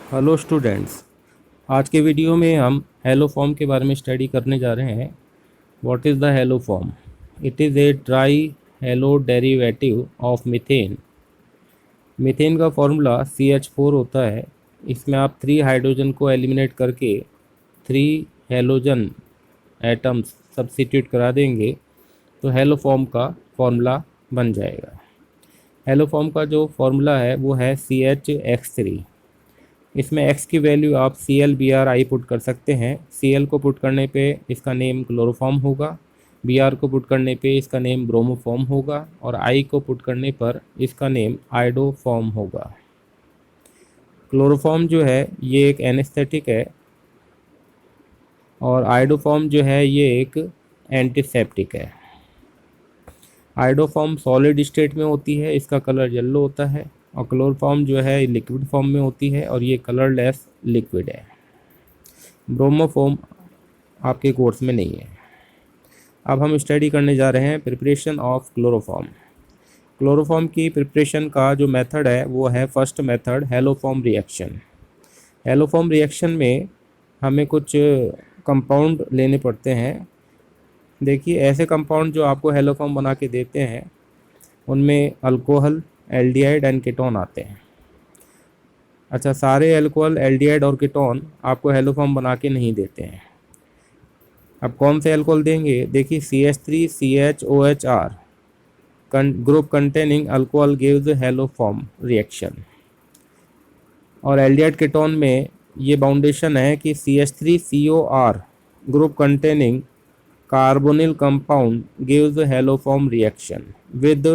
Hello students. आज के video में हम हेलो फॉर्म के बारे में स्टडी करने जा रहे हैं। What is the hello form? It is a dry hello derivative of methane. Methane का फॉर्मूला CH4 होता है। इसमें आप 3 हाइड्रोजन को एलिमिनेट करके 3 हेलोजन एटम्स सब्स्टिट्यूट करा देंगे तो हेलो फॉर्म का फॉर्मूला बन जाएगा। हेलो फॉर्म का जो फॉर्मूला है वो है CH(X3). इसमें x की वैल्यू आप ClBr(I) पुट कर सकते हैं। Cl को पुट करने पे इसका नेम क्लोरोफॉर्म होगा, Br को पुट करने पे इसका नेम ब्रोमोफॉर्म होगा और I को पुट करने पर इसका नेम आइडोफॉर्म होगा। क्लोरोफॉर्म जो है ये एक एनेस्थेटिक है और आइडोफॉर्म जो है ये एक एंटीसेप्टिक है। आइडोफॉर्म सॉलिड स्टेट में होती है, इसका कलर येलो होता है, और क्लोरोफॉर्म जो है लिक्विड फॉर्म में होती है और ये कलरलेस लिक्विड है। ब्रोमोफॉर्म आपके कोर्स में नहीं है। अब हम स्टडी करने जा रहे हैं प्रिपरेशन ऑफ क्लोरोफॉर्म। क्लोरोफॉर्म की प्रिपरेशन का जो मेथड है वो है first method haloform reaction. Haloform reaction में हमें कुछ कंपाउंड लेने पड़ते हैं। देखिए, ऐसे कंपाउंड जो आपको हेलोफॉर्म बना के देते हैं उनमें अल्कोहल, एल्डिहाइड एंड कीटोन आते हैं। अच्छा, सारे अल्कोहल, एल्डिहाइड और कीटोन आपको हेलोफॉर्म बना के नहीं देते हैं। अब कौन से अल्कोहल देंगे? देखिए, CH3CHOHR group containing alcohol gives haloform reaction. और एल्डिहाइड कीटोन में ये बाउंडेशन है कि CH3COR group containing carbonyl compound gives haloform reaction with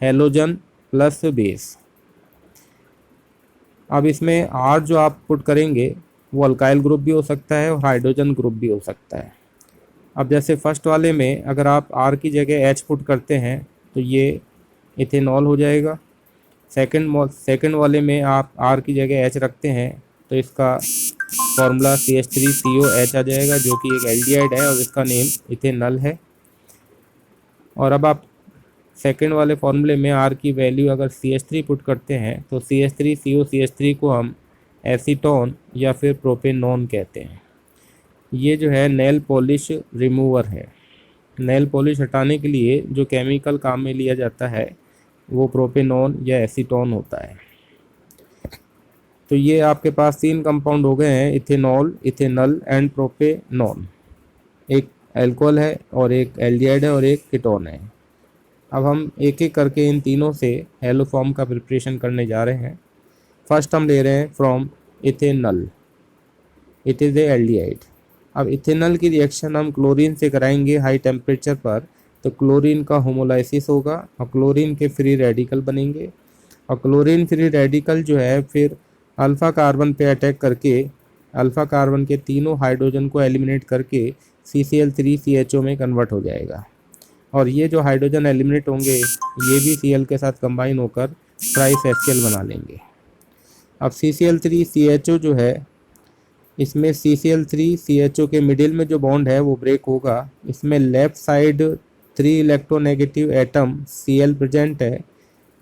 halogen plus base. अब इसमें R जो आप पुट करेंगे वो अल्काइल ग्रुप भी हो सकता है और हाइड्रोजन ग्रुप भी हो सकता है। अब जैसे फर्स्ट वाले में अगर आप R की जगह H पुट करते हैं तो ये इथेनॉल हो जाएगा। सेकंड वाले में आप R की जगह H रखते हैं तो इसका फॉर्मूला CH3COH आ जाएगा, जो कि एक एल्डिहाइड है और इसका नेम इथेनॉल है। और अब आप सेकंड वाले फॉर्मूले में R की वैल्यू अगर CH3 पुट करते हैं तो CH3COCH3 को हम एसीटोन या फिर प्रोपेनॉन कहते हैं। ये जो है नेल पॉलिश रिमूवर है। नेल पॉलिश हटाने के लिए जो केमिकल काम में लिया जाता है वो प्रोपेनॉन या एसीटोन होता है। तो ये आपके पास 3 कंपाउंड हो गए हैं, इथेनॉल, इथेनॉल एंड प्रोपेनॉन। एक अल्कोहल है और एक एल्डिहाइड है और एक कीटोन है। अब हम एक एक करके इन तीनों से हेलोफॉर्म का प्रिपरेशन करने जा रहे हैं। फर्स्ट हम ले रहे हैं from ethanol. It is A aldehyde. अब इथेनॉल की रिएक्शन हम क्लोरीन से कराएंगे हाई टेम्परेचर पर, तो क्लोरीन का होमोलाइसिस होगा और क्लोरीन के फ्री रेडिकल बनेंगे। और क्लोरीन फ्री रेडिकल जो है फिर अल्फ़ा कार्बन पे अटैक करके अल्फ़ा कार्बन के तीनों हाइड्रोजन को एलिमिनेट करके CCl3CHO में कन्वर्ट हो जाएगा। और ये जो हाइड्रोजन एलिमिनेट होंगे ये भी Cl के साथ कंबाइन होकर ट्राइस HCl बना लेंगे। अब CCl3CHO जो है इसमें CCl3CHO के मिडिल में जो बॉन्ड है वो ब्रेक होगा। इसमें left side 3 electronegative atom Cl present है,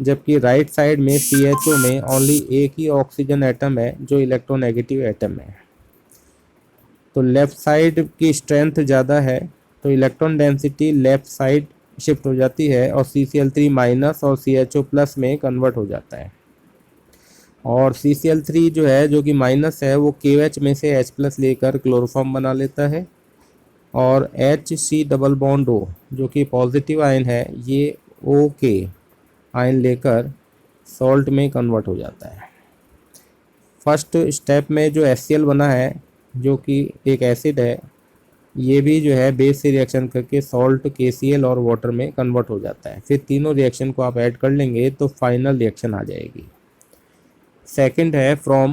जबकि राइट साइड में CHO में ओनली एक ही ऑक्सीजन एटम है जो इलेक्ट्रोनेगेटिव एटम है। तो लेफ़्ट साइड की स्ट्रेंथ ज़्यादा है तो electron density left side shift हो जाती है और CCl3 माइनस और CHO प्लस में कन्वर्ट हो जाता है। और CCl3 जो है जो कि माइनस है वो KOH में से H प्लस लेकर क्लोरोफॉर्म बना लेता है और HC डबल बॉन्ड O जो कि पॉजिटिव आयन है ये OK आयन लेकर सॉल्ट में कन्वर्ट हो जाता है। फर्स्ट स्टेप में जो HCl बना है जो कि एक एसिड है, ये भी जो है बेस से रिएक्शन करके सॉल्ट, KCl और वाटर में कन्वर्ट हो जाता है। फिर तीनों रिएक्शन को आप ऐड कर लेंगे तो फाइनल रिएक्शन आ जाएगी। सेकंड है फ्रॉम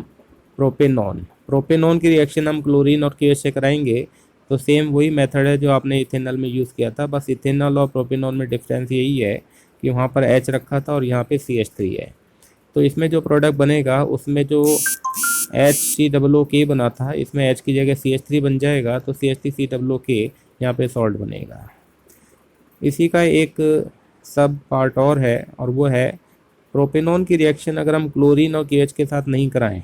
प्रोपेनॉन। प्रोपेनॉन की रिएक्शन हम क्लोरीन और KH से कराएंगे तो सेम वही मेथड है जो आपने इथेनॉल में यूज़ किया था, बस इथेनॉल और प्रोपेनॉन में डिफरेंस यही है कि वहाँ पर H रखा था और यहाँ पे CH3 है। तो इसमें जो प्रोडक्ट बनेगा उसमें जो HCOOK बना था इसमें H की जगह CH3 बन जाएगा तो CH3COOK यहाँ पे सॉल्ट बनेगा। इसी का एक सब पार्ट और है और वो है प्रोपेनॉन की रिएक्शन अगर हम क्लोरीन और KH के साथ नहीं कराएं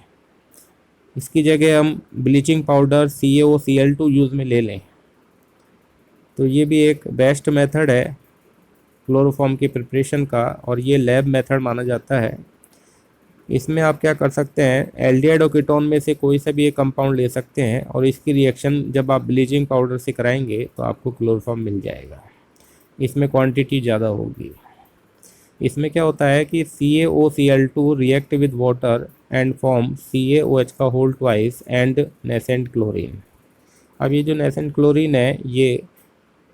इसकी जगह हम ब्लीचिंग पाउडर CaOCl2 यूज़ में ले लें तो ये भी एक बेस्ट मेथड है क्लोरोफॉर्म की प्रिपरेशन का, और ये लैब मेथड माना जाता है। इसमें आप क्या कर सकते हैं, एल्डिहाइड और कीटोन में से कोई सा भी एक कंपाउंड ले सकते हैं और इसकी रिएक्शन जब आप ब्लीचिंग पाउडर से कराएंगे तो आपको क्लोरोफॉर्म मिल जाएगा। इसमें क्वांटिटी ज़्यादा होगी। इसमें क्या होता है कि CaOCl2 react with water and form CaOH का whole twice and nascent chlorine. अब ये जो नेसेंट क्लोरीन है ये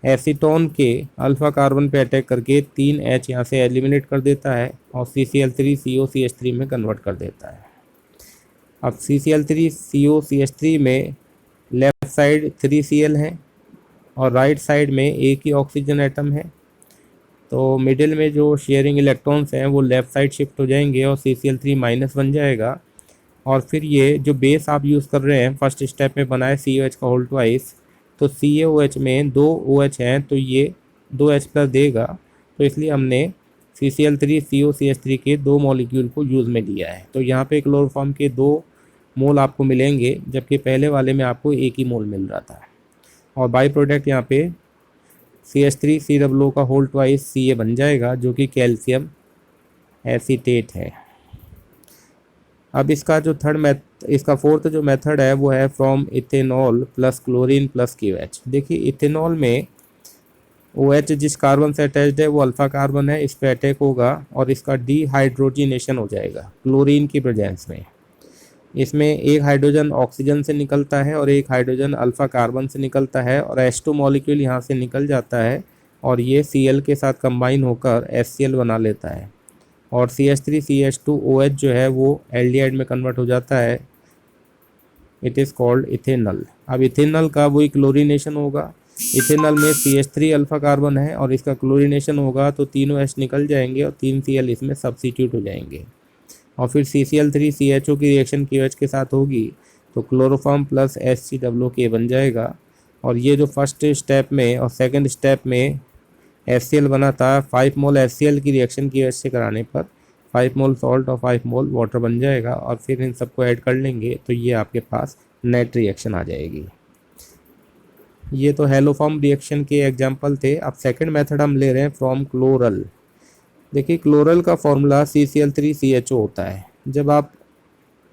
एसीटोन के अल्फा कार्बन पे अटैक करके 3H यहाँ से एलिमिनेट कर देता है और CCl3COCH3 में कन्वर्ट कर देता है। अब CCl3COCH3 में लेफ़्ट साइड 3Cl है और राइट साइड में एक ही ऑक्सीजन एटम है, तो मिडिल में जो शेयरिंग इलेक्ट्रॉन्स हैं वो लेफ़्ट साइड शिफ्ट हो जाएंगे और CCl3 माइनस बन जाएगा। और फिर ये जो बेस आप यूज़ कर रहे हैं फर्स्ट स्टेप में बनाए COH का होल ट्वाइस, तो CaOH में 2 OH हैं तो ये 2H प्लस देगा, तो इसलिए हमने CCl3COCH3 के 2 मॉलिक्यूल को यूज़ में लिया है। तो यहाँ पे क्लोरोफॉर्म के 2 मोल आपको मिलेंगे जबकि पहले वाले में आपको एक ही मोल मिल रहा था। और बाई प्रोडक्ट यहाँ पे CH3COO का होल ट्वाइस Ca बन जाएगा जो कि कैल्शियम एसीटेट है। अब इसका जो इसका फोर्थ जो मेथड है वो है from ethanol plus chlorine plus KOH। देखिए इथेनॉल में OH जिस कार्बन से अटैच्ड है वो अल्फा कार्बन है, इस पे अटैक होगा और इसका डिहाइड्रोजिनेशन हो जाएगा क्लोरीन की प्रेजेंस में। इसमें एक हाइड्रोजन ऑक्सीजन से निकलता है और एक हाइड्रोजन अल्फा कार्बन से निकलता है और H2 मॉलिक्यूल यहाँ से निकल जाता है और ये Cl के साथ कंबाइन होकर HCl बना लेता है और CH3CH2OH जो है वो एल्डिहाइड में कन्वर्ट हो जाता है। It is called ethanol. अब इथेनॉल का वही क्लोरीनेशन होगा। इथेनॉल में CH3 अल्फा कार्बन है और इसका क्लोरीनेशन होगा तो तीनों H निकल जाएंगे और 3 Cl इसमें सब्सिट्यूट हो जाएंगे और फिर CCl3CHO की रिएक्शन KOH के साथ होगी तो क्लोरोफॉर्म प्लस HCOO बन जाएगा। और ये जो फर्स्ट स्टेप में और सेकंड स्टेप में HCl बना था, 5 मोल HCl की रिएक्शन KOH से कराने पर 5 मोल सॉल्ट और 5 मोल वाटर बन जाएगा और फिर इन सबको ऐड कर लेंगे तो ये आपके पास नेट रिएक्शन आ जाएगी। ये तो हेलोफॉर्म रिएक्शन के एग्जांपल थे। अब सेकंड मेथड हम ले रहे हैं फ्रॉम क्लोरल। देखिए क्लोरल का फॉर्मूला CCl3CHO होता है। जब आप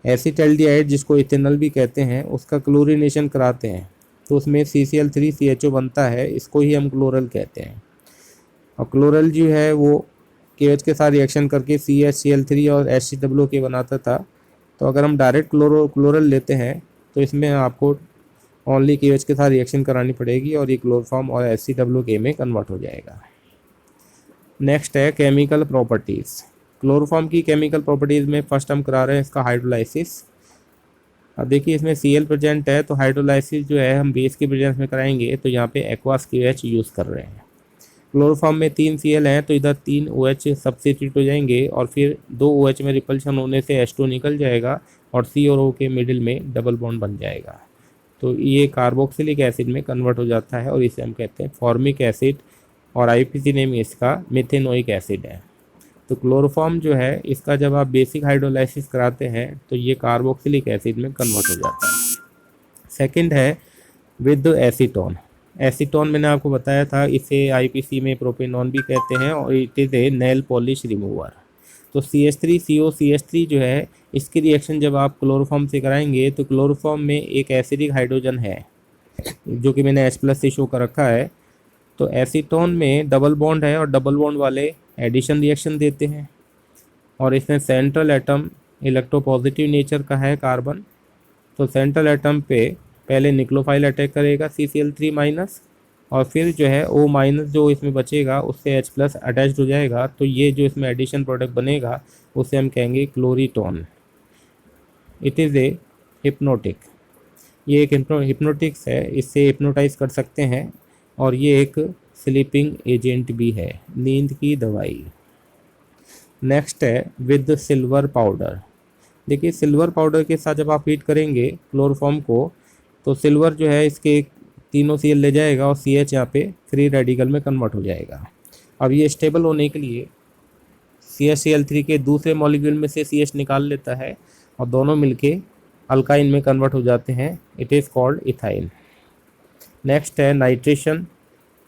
एसिटल्डिहाइड जिसको इथेनॉल भी कहते हैं उसका क्लोरीनेशन कराते हैं तो उसमें CCl3CHO बनता है, इसको ही हम क्लोरल कहते हैं। और क्लोरल जो है वो KOH के साथ रिएक्शन करके CHCl3 और HCOO बनाता था। तो अगर हम डायरेक्ट क्लोरल लेते हैं तो इसमें आपको ओनली KOH के साथ रिएक्शन करानी पड़ेगी और ये क्लोरोफॉर्म और HCOO में कन्वर्ट हो जाएगा। नेक्स्ट है केमिकल प्रॉपर्टीज़। क्लोरोफॉर्म की केमिकल प्रॉपर्टीज़ में फर्स्ट हम करा रहे हैं इसका हाइड्रोलाइसिस। अब देखिए इसमें Cl प्रेजेंट है तो हाइड्रोलाइसिस जो है हम बेस की प्रेजेंस में कराएंगे तो यहाँ पे एक्वास KOH यूज़ कर रहे हैं। क्लोरोफॉर्म में 3 Cl हैं तो इधर 3 OH सब्स्टिट्यूट हो जाएंगे और फिर 2 OH में रिपल्शन होने से H2 निकल जाएगा और C और O के मिडिल में डबल बॉन्ड बन जाएगा तो ये कार्बोक्सिलिक एसिड में कन्वर्ट हो जाता है और इसे हम कहते हैं फॉर्मिक एसिड और IPC नेम इसका मिथेनोइक एसिड है। तो क्लोरोफॉर्म जो है इसका जब आप बेसिक हाइड्रोलाइसिस कराते हैं तो ये कार्बोक्सिलिक एसिड में कन्वर्ट हो जाता है। सेकंड है विद एसीटोन। एसीटोन मैंने आपको बताया था, इसे IPC में प्रोपेनॉन भी कहते हैं और it is A nail polish remover. तो CH3COCH3 जो है इसकी रिएक्शन जब आप क्लोरोफॉर्म से कराएंगे तो क्लोरोफॉर्म में एक एसिडिक हाइड्रोजन है जो कि मैंने H+ से शो कर रखा है। तो एसीटोन में डबल बॉन्ड है और डबल बॉन्ड वाले एडिशन रिएक्शन देते हैं और इसमें सेंट्रल एटम इलेक्ट्रोपॉजिटिव नेचर का है कार्बन। तो सेंट्रल एटम पे पहले निक्लोफाइल अटैक करेगा CCl3 माइनस और फिर जो है O माइनस जो इसमें बचेगा उससे H+ अटैच्ड हो जाएगा तो ये जो इसमें एडिशन प्रोडक्ट बनेगा उसे हम कहेंगे chloretone. It is a hypnotic. ये एक हिप्नोटिक्स है, इससे हिप्नोटाइज कर सकते हैं और ये एक स्लीपिंग एजेंट भी है, नींद की दवाई। नेक्स्ट है विद सिल्वर पाउडर। देखिए सिल्वर पाउडर के साथ जब आप हीट करेंगे क्लोरोफॉर्म को तो सिल्वर जो है इसके तीनों Cl ले जाएगा और CH यहाँ पे फ्री रेडिकल में कन्वर्ट हो जाएगा। अब ये स्टेबल होने के लिए CHCl3 के दूसरे मॉलिक्यूल में से CH निकाल लेता है और दोनों मिलके अल्काइन में कन्वर्ट हो जाते हैं, it is called ethyne. Next है नाइट्रेशन।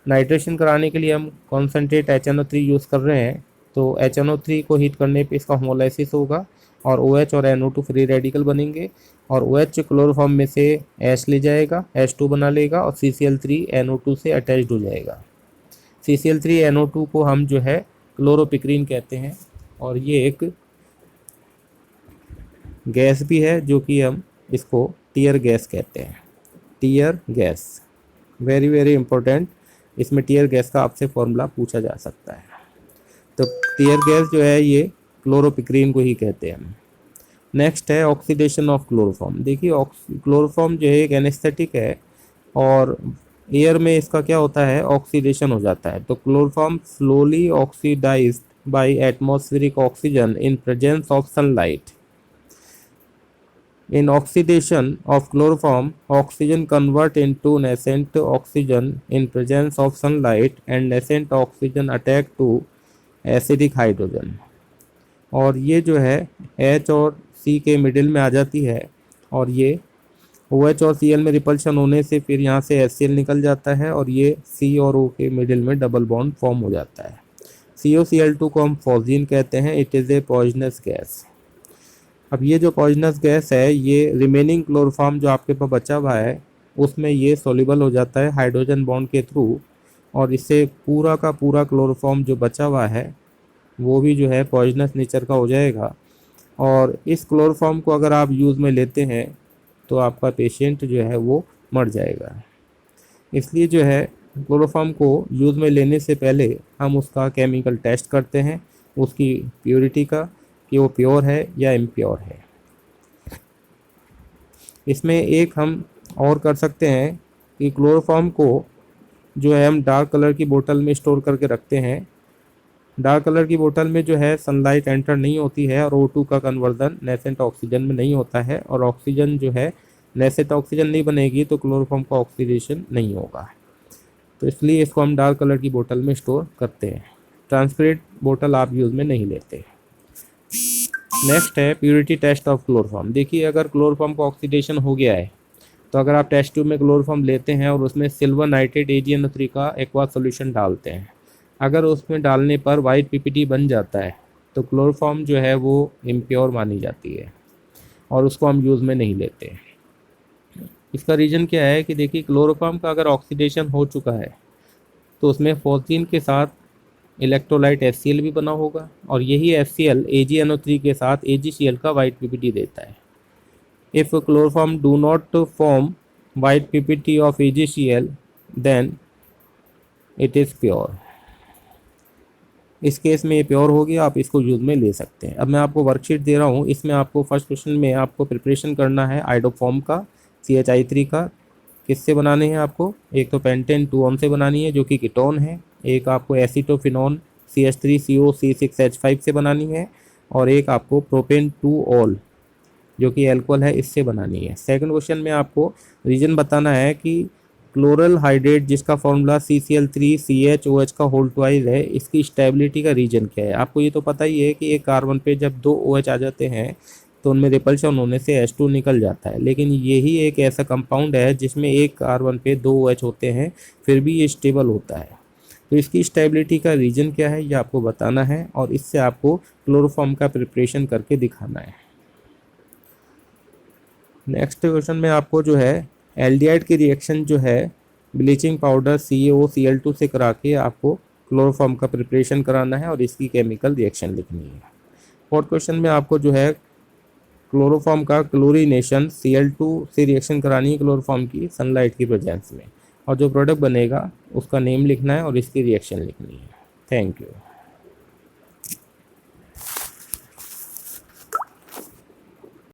नाइट्रेशन कराने के लिए हम कॉन्सेंट्रेट HNO3 यूज़ कर रहे हैं, तो HNO3 को हीट करने पे इसका होमोलाइसिस होगा और OH और NO2 फ्री रेडिकल बनेंगे और OH क्लोरोफॉर्म में से H ले जाएगा, H2 बना लेगा और CCl3 NO2 से अटैच्ड हो जाएगा। CCl3 NO2 को हम जो है क्लोरोपिक्रीन कहते हैं और ये एक गैस भी है जो कि हम इसको टीयर गैस कहते हैं। Tear gas very very important, इसमें टीयर गैस का आपसे फॉर्मूला पूछा जा सकता है। तो टीयर गैस जो है ये क्लोरोपिक्रीन को ही कहते हैं हम। नेक्स्ट है ऑक्सीडेशन ऑफ क्लोरोफॉर्म। देखिए क्लोरोफॉर्म जो है एक एनेस्थेटिक है और एयर में इसका क्या होता है, ऑक्सीडेशन हो जाता है। तो chloroform slowly oxidized by atmospheric oxygen in presence of sunlight. In oxidation of chloroform, oxygen convert into nascent oxygen in presence of sunlight and nascent oxygen attack to acidic hydrogen। और ये जो है H और C के middle में आ जाती है और ये OH और Cl में रिपल्शन होने से फिर यहाँ से HCl निकल जाता है और ये C और O के मिडिल में डबल बॉन्ड फॉर्म हो जाता है। COCl2 को हम फॉस्जीन कहते हैं, it is A poisonous gas. अब ये जो पॉइजनस गैस है ये रिमेनिंग क्लोरोफॉर्म जो आपके पास बचा हुआ है उसमें ये सॉल्युबल हो जाता है हाइड्रोजन बॉन्ड के थ्रू और इससे पूरा का पूरा क्लोरोफॉर्म जो बचा हुआ है वो भी जो है पॉइजनस नेचर का हो जाएगा। और इस क्लोरोफॉर्म को अगर आप यूज़ में लेते हैं तो आपका पेशेंट जो है वो मर जाएगा। इसलिए जो है क्लोरोफॉर्म को यूज़ में लेने से पहले हम उसका केमिकल टेस्ट करते हैं उसकी प्योरिटी का कि वो प्योर है या इम्प्योर है। इसमें एक हम और कर सकते हैं कि क्लोरोफॉर्म को जो है हम डार्क कलर की बोतल में स्टोर करके रखते हैं। डार्क कलर की बोतल में जो है सनलाइट एंटर नहीं होती है और O2 का कन्वर्जन नेसेंट ऑक्सीजन में नहीं होता है और ऑक्सीजन जो है नेसेंट ऑक्सीजन नहीं बनेगी तो क्लोरोफॉर्म का ऑक्सीडेशन नहीं होगा। तो इसलिए इसको हम डार्क कलर की बोतल में स्टोर करते हैं। ट्रांसपेरेंट बोतल आप यूज़ में नहीं लेते। नेक्स्ट है प्योरिटी टेस्ट ऑफ क्लोरोफॉर्म। देखिए अगर क्लोरोफॉर्म का ऑक्सीडेशन हो गया है तो अगर आप टेस्ट ट्यूब में क्लोरोफॉर्म लेते हैं और उसमें सिल्वर नाइट्रेट AgNO3 का एक्वा सॉल्यूशन डालते हैं, अगर उसमें डालने पर वाइट PPT बन जाता है तो क्लोरोफॉर्म जो है वो इम्प्योर मानी जाती है और उसको हम यूज़ में नहीं लेते। इसका रीज़न क्या है कि देखिए क्लोरोफॉर्म का अगर ऑक्सीडेशन हो चुका है तो उसमें फॉस्फीन के साथ इलेक्ट्रोलाइट HCl भी बना होगा और यही HCl AgNO3 के साथ AgCl का वाइट PPT देता है। If chloroform do not form white PPT of AgCl then it is pure. इस केस में ये प्योर हो गया, आप इसको यूज़ में ले सकते हैं। अब मैं आपको वर्कशीट दे रहा हूँ, इसमें आपको फर्स्ट क्वेश्चन में आपको प्रिपरेशन करना है आइडोफॉर्म का CHI3 का। किससे बनाने हैं आपको, एक तो पेंटेन 2 से बनानी है जो कि कीटोन है, एक आपको एसीटोफिनॉन CH3COC6H5 से बनानी है और एक आपको प्रोपेन 2 जो कि एल्कोहल है इससे बनानी है। सेकंड क्वेश्चन में आपको रीजन बताना है कि क्लोरल हाइड्रेट जिसका फॉर्मूला CCl3CHOH का होल ट्वाइस है, इसकी स्टेबिलिटी का रीजन क्या है। आपको ये तो पता ही है कि एक कार्बन पे जब 2 OH आ जाते हैं तो उनमें रिपल्शन होने से H2 निकल जाता है, लेकिन यही एक ऐसा कंपाउंड है जिसमें एक कार्बन पे 2 OH होते हैं फिर भी ये स्टेबल होता है। तो इसकी स्टेबिलिटी का रीजन क्या है ये आपको बताना है और इससे आपको क्लोरोफॉर्म का प्रिपरेशन करके दिखाना है। नेक्स्ट क्वेश्चन में आपको जो है एल्डिहाइड की रिएक्शन जो है ब्लीचिंग पाउडर CaOCl2 से करा के आपको क्लोरोफॉर्म का प्रिपरेशन कराना है और इसकी केमिकल रिएक्शन लिखनी है। फोर्थ क्वेश्चन में आपको जो है क्लोरोफॉर्म का क्लोरीनेशन Cl2 से रिएक्शन करानी है क्लोरोफॉर्म की सनलाइट की प्रेजेंस में और जो प्रोडक्ट बनेगा उसका नेम लिखना है और इसकी रिएक्शन लिखनी है। Thank you.